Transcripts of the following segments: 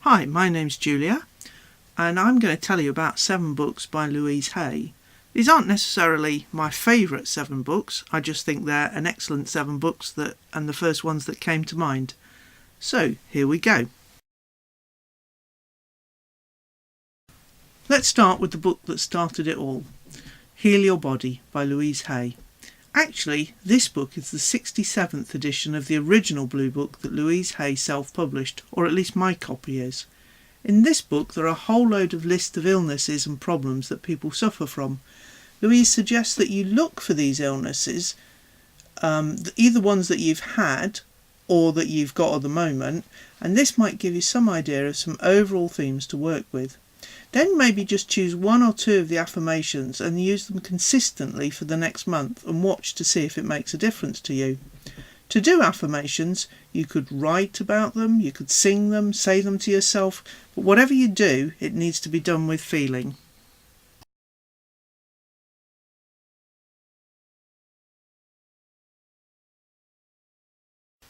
Hi, my name's Julia, and I'm going to tell you about 7 books by Louise Hay. These aren't necessarily my favourite 7 books, I just think they're an excellent 7 books and the first ones that came to mind. So, here we go. Let's start with the book that started it all, Heal Your Body by Louise Hay. Actually, this book is the 67th edition of the original Blue Book that Louise Hay self-published, or at least my copy is. In this book there are a whole load of lists of illnesses and problems that people suffer from. Louise suggests that you look for these illnesses, either ones that you've had or that you've got at the moment, and this might give you some idea of some overall themes to work with. Then maybe just choose 1 or 2 of the affirmations and use them consistently for the next month and watch to see if it makes a difference to you. To do affirmations, you could write about them, you could sing them, say them to yourself, but whatever you do, it needs to be done with feeling.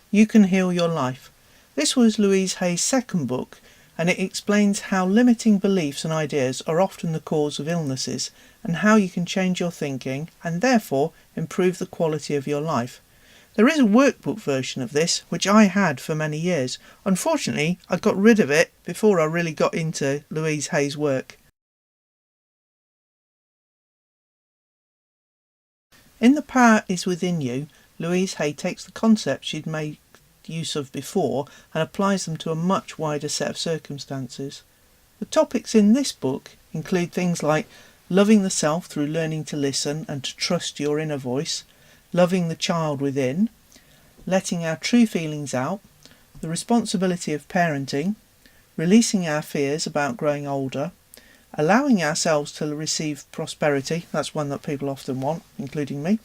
You Can Heal Your Life. This was Louise Hay's second book, and it explains how limiting beliefs and ideas are often the cause of illnesses, and how you can change your thinking and therefore improve the quality of your life. There is a workbook version of this, which I had for many years. Unfortunately, I got rid of it before I really got into Louise Hay's work. In The Power Is Within You, Louise Hay takes the concepts she'd made use of before and applies them to a much wider set of circumstances. The topics in this book include things like loving the self through learning to listen and to trust your inner voice, loving the child within, letting our true feelings out, the responsibility of parenting, releasing our fears about growing older, allowing ourselves to receive prosperity, that's one that people often want, including me,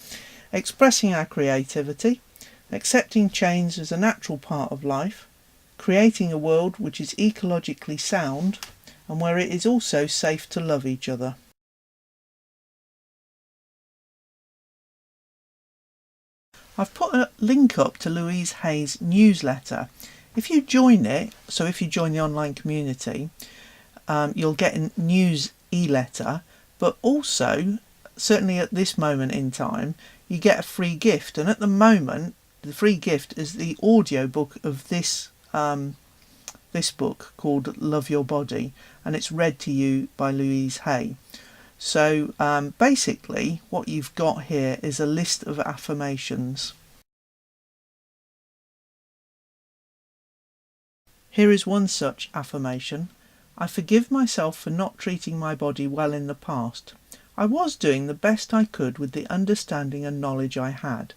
expressing our creativity, accepting change as a natural part of life, creating a world which is ecologically sound and where it is also safe to love each other. I've put a link up to Louise Hay's newsletter. If you join it, so if you join the online community, you'll get a news e-letter, but also, certainly at this moment in time, you get a free gift. And at the moment, the free gift is the audio book of this book called Love Your Body, and it's read to you by Louise Hay. So basically what you've got here is a list of affirmations. Here is one such affirmation. I forgive myself for not treating my body well in the past. I was doing the best I could with the understanding and knowledge I had.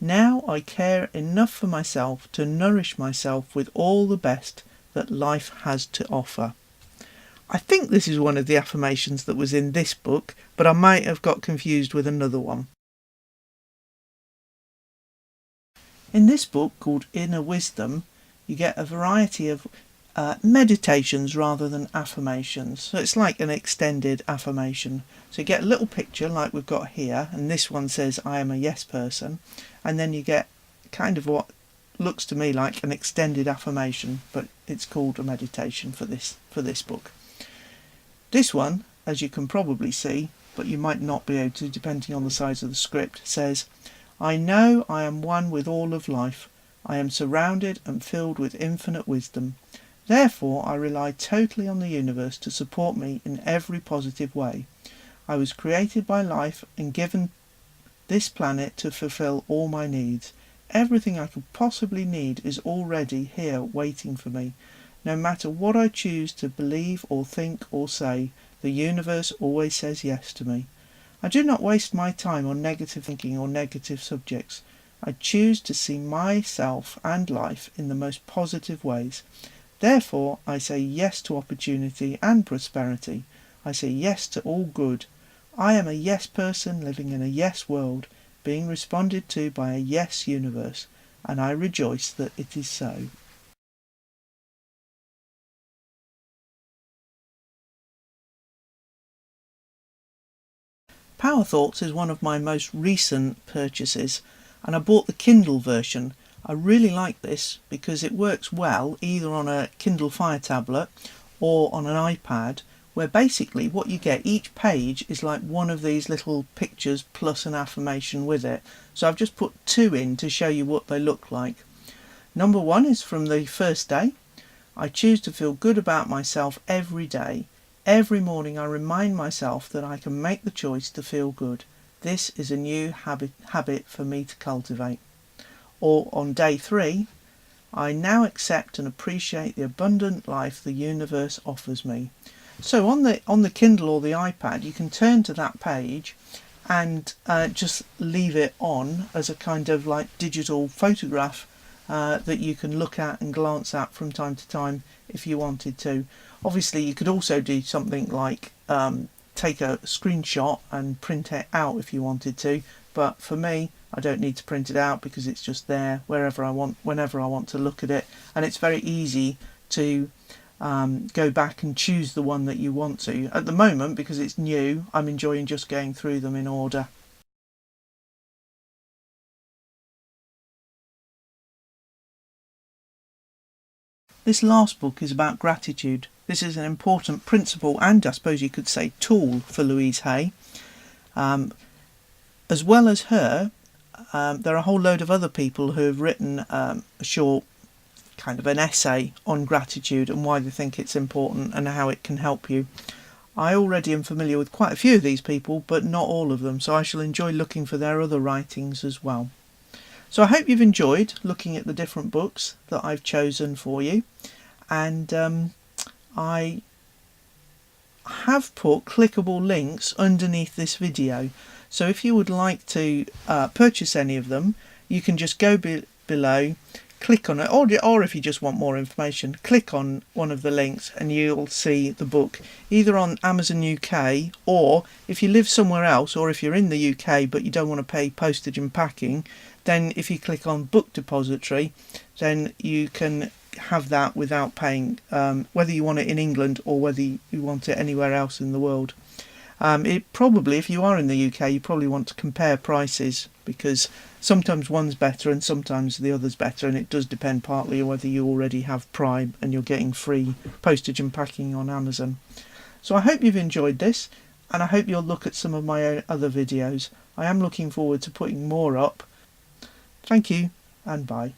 Now I care enough for myself to nourish myself with all the best that life has to offer. I think this is one of the affirmations that was in this book, but I might have got confused with another one. In this book called Inner Wisdom, you get a variety of meditations rather than affirmations. So it's like an extended affirmation. So you get a little picture like we've got here, and this one says I am a yes person, and then you get kind of what looks to me like an extended affirmation, but it's called a meditation for this book. This one, as you can probably see, but you might not be able to depending on the size of the script, says I know I am one with all of life. I am surrounded and filled with infinite wisdom. Therefore, I rely totally on the universe to support me in every positive way. I was created by life and given this planet to fulfill all my needs. Everything I could possibly need is already here waiting for me. No matter what I choose to believe or think or say, the universe always says yes to me. I do not waste my time on negative thinking or negative subjects. I choose to see myself and life in the most positive ways. Therefore, I say yes to opportunity and prosperity. I say yes to all good. I am a yes person living in a yes world, being responded to by a yes universe, and I rejoice that it is so. Power Thoughts is one of my most recent purchases, and I bought the Kindle version. I really like this because it works well either on a Kindle Fire tablet or on an iPad, where basically what you get, each page is like one of these little pictures plus an affirmation with it. So I've just put two in to show you what they look like. Number one is from the first day. I choose to feel good about myself every day. Every morning I remind myself that I can make the choice to feel good. This is a new habit for me to cultivate. Or on day 3, I now accept and appreciate the abundant life the universe offers me. So on the Kindle or the iPad, you can turn to that page and just leave it on as a kind of like digital photograph that you can look at and glance at from time to time if you wanted to. Obviously you could also do something like take a screenshot and print it out if you wanted to, but for me I don't need to print it out because it's just there wherever I want, whenever I want to look at it, and it's very easy to go back and choose the one that you want to. At the moment, because it's new, I'm enjoying just going through them in order. This last book is about gratitude. This is an important principle and I suppose you could say tool for Louise Hay. As well as her, there are a whole load of other people who have written a short kind of an essay on gratitude and why they think it's important and how it can help you. I already am familiar with quite a few of these people, but not all of them, so I shall enjoy looking for their other writings as well. So I hope you've enjoyed looking at the different books that I've chosen for you, and I have put clickable links underneath this video, so if you would like to purchase any of them, you can just go below, click on it, or if you just want more information, click on one of the links and you'll see the book either on Amazon UK, or if you live somewhere else, or if you're in the UK but you don't want to pay postage and packing, then if you click on Book Depository, then you can have that without paying, whether you want it in England or whether you want it anywhere else in the world. It probably, if you are in the UK, you probably want to compare prices, because sometimes one's better and sometimes the other's better, and it does depend partly on whether you already have Prime and you're getting free postage and packing on Amazon. So I hope you've enjoyed this, and I hope you'll look at some of my own other videos. I am looking forward to putting more up. Thank you, and bye.